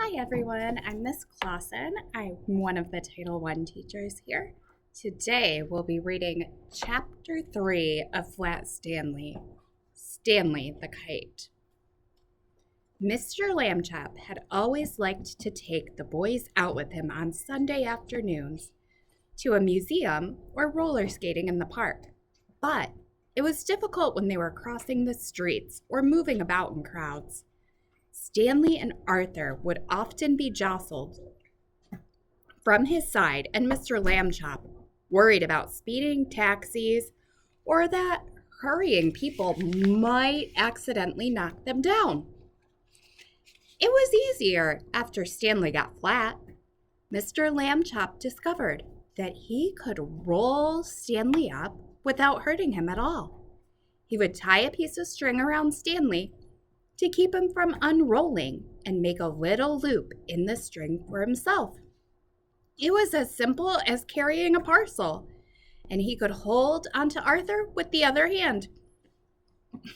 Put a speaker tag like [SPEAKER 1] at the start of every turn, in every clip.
[SPEAKER 1] Hi everyone, I'm Miss Clausen. I'm one of the Title I teachers here. Today we'll be reading Chapter 3 of Flat Stanley, Stanley the Kite. Mr. Lambchop had always liked to take the boys out with him on Sunday afternoons to a museum or roller skating in the park. But it was difficult when they were crossing the streets or moving about in crowds. Stanley and Arthur would often be jostled from his side, and Mr. Lambchop worried about speeding taxis or that hurrying people might accidentally knock them down. It was easier after Stanley got flat. Mr. Lambchop discovered that he could roll Stanley up without hurting him at all. He would tie a piece of string around Stanley to keep him from unrolling and make a little loop in the string for himself. It was as simple as carrying a parcel, and he could hold onto Arthur with the other hand.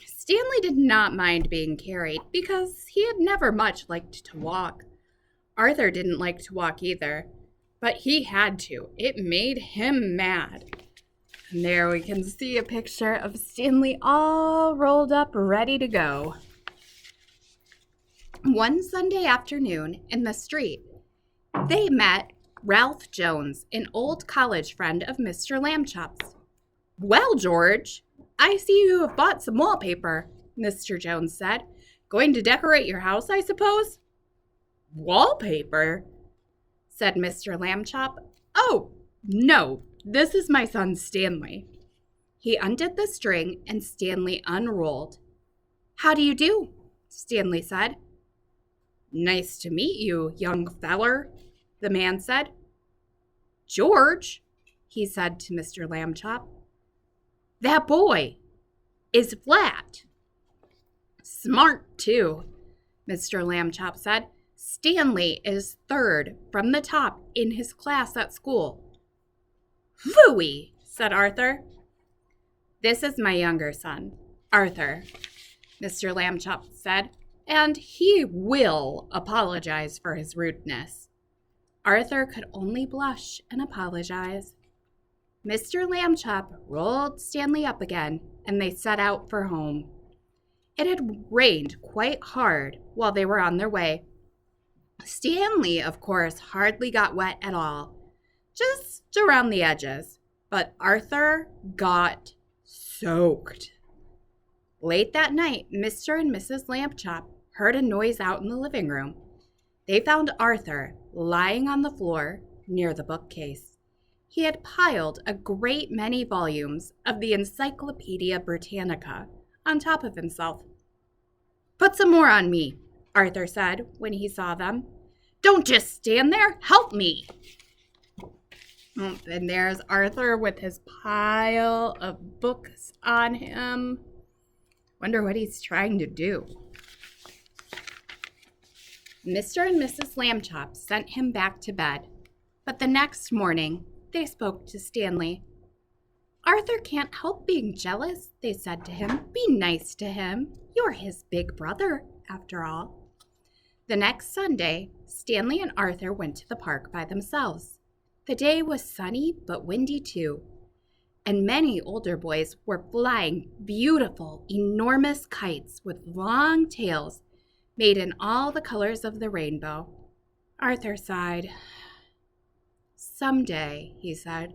[SPEAKER 1] Stanley did not mind being carried because he had never much liked to walk. Arthur didn't like to walk either, but he had to. It made him mad. And there we can see a picture of Stanley all rolled up, ready to go. One Sunday afternoon in the street, they met Ralph Jones, an old college friend of Mr. Lambchop's. "Well, George, I see you have bought some wallpaper," Mr. Jones said. "Going to decorate your house, I suppose?" "Wallpaper?" said Mr. Lambchop. "Oh, no, this is my son Stanley." He undid the string and Stanley unrolled. "How do you do?" Stanley said. "Nice to meet you, young feller," the man said. "George," he said to Mr. Lambchop, "that boy is flat." "Smart, too," Mr. Lambchop said. "Stanley is third from the top in his class at school." "Phooey," said Arthur. "This is my younger son, Arthur," Mr. Lambchop said, "and he will apologize for his rudeness." Arthur could only blush and apologize. Mr. Lambchop rolled Stanley up again, and they set out for home. It had rained quite hard while they were on their way. Stanley, of course, hardly got wet at all, just around the edges, but Arthur got soaked. Late that night, Mr. and Mrs. Lambchop heard a noise out in the living room. They found Arthur lying on the floor near the bookcase. He had piled a great many volumes of the Encyclopedia Britannica on top of himself. "Put some more on me," Arthur said when he saw them. "Don't just stand there, help me." And there's Arthur with his pile of books on him. Wonder what he's trying to do. Mr. and Mrs. Lambchop sent him back to bed, but the next morning they spoke to Stanley. "Arthur can't help being jealous," they said to him. "Be nice to him. You're his big brother, after all." The next Sunday, Stanley and Arthur went to the park by themselves. The day was sunny but windy too, and many older boys were flying beautiful, enormous kites with long tails made in all the colors of the rainbow. Arthur sighed. "Someday," he said,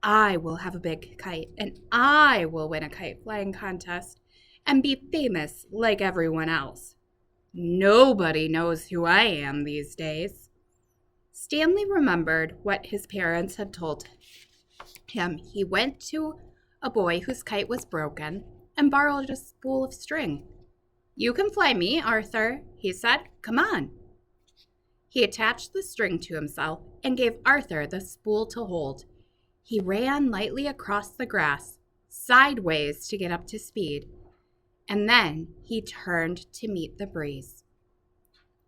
[SPEAKER 1] "I will have a big kite, and I will win a kite flying contest and be famous like everyone else. Nobody knows who I am these days." Stanley remembered what his parents had told him. He went to a boy whose kite was broken and borrowed a spool of string. "You can fly me, Arthur," he said. "Come on." He attached the string to himself and gave Arthur the spool to hold. He ran lightly across the grass, sideways to get up to speed, and then he turned to meet the breeze.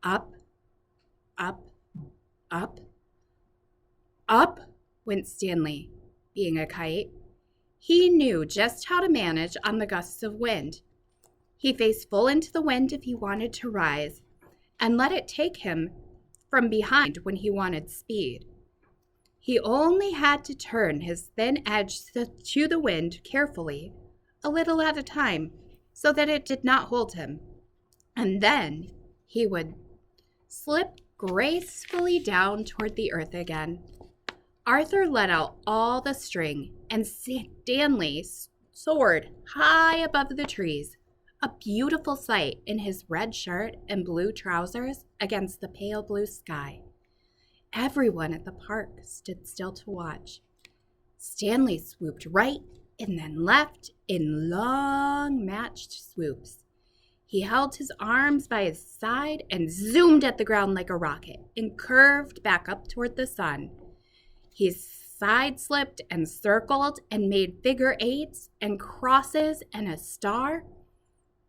[SPEAKER 1] Up, up, up, up went Stanley, being a kite. He knew just how to manage on the gusts of wind. He faced full into the wind if he wanted to rise, and let it take him from behind when he wanted speed. He only had to turn his thin edge to the wind carefully, a little at a time, so that it did not hold him. And then he would slip gracefully down toward the earth again. Arthur let out all the string, and Stanley soared high above the trees, a beautiful sight in his red shirt and blue trousers against the pale blue sky. Everyone at the park stood still to watch. Stanley swooped right and then left in long matched swoops. He held his arms by his side and zoomed at the ground like a rocket and curved back up toward the sun. He side-slipped and circled and made figure eights and crosses and a star.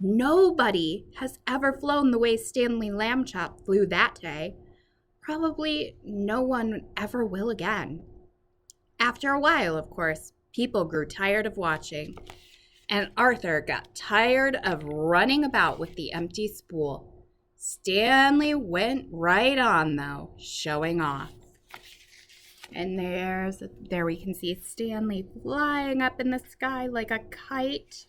[SPEAKER 1] Nobody has ever flown the way Stanley Lambchop flew that day. Probably no one ever will again. After a while, of course, people grew tired of watching, and Arthur got tired of running about with the empty spool. Stanley went right on, though, showing off. And there we can see Stanley flying up in the sky like a kite.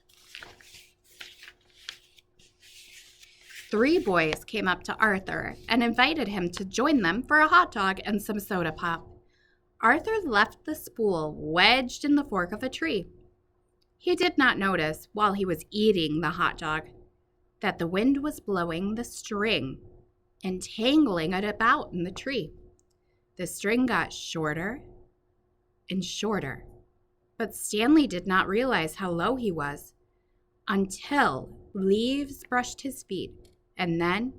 [SPEAKER 1] 3 boys came up to Arthur and invited him to join them for a hot dog and some soda pop. Arthur left the spool wedged in the fork of a tree. He did not notice, while he was eating the hot dog, that the wind was blowing the string and tangling it about in the tree. The string got shorter and shorter, but Stanley did not realize how low he was until leaves brushed his feet, and then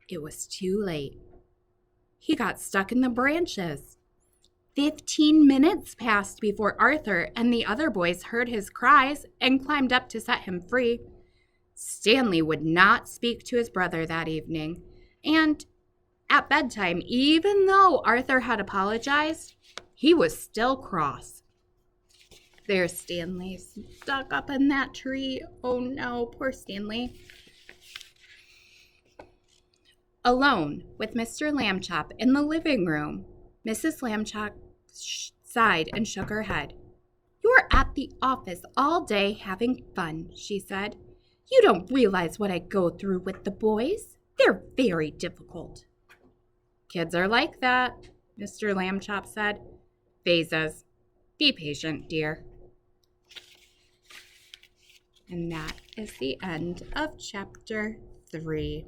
[SPEAKER 1] it was too late. He got stuck in the branches. 15 minutes passed before Arthur and the other boys heard his cries and climbed up to set him free. Stanley would not speak to his brother that evening, and at bedtime, even though Arthur had apologized, he was still cross. There's Stanley stuck up in that tree. Oh no, poor Stanley. Alone with Mr. Lambchop in the living room, Mrs. Lambchop sighed and shook her head. "You're at the office all day having fun," she said. "You don't realize what I go through with the boys. They're very difficult." "Kids are like that," Mr. Lambchop said. "Phases. Be patient, dear." And that is the end of chapter 3.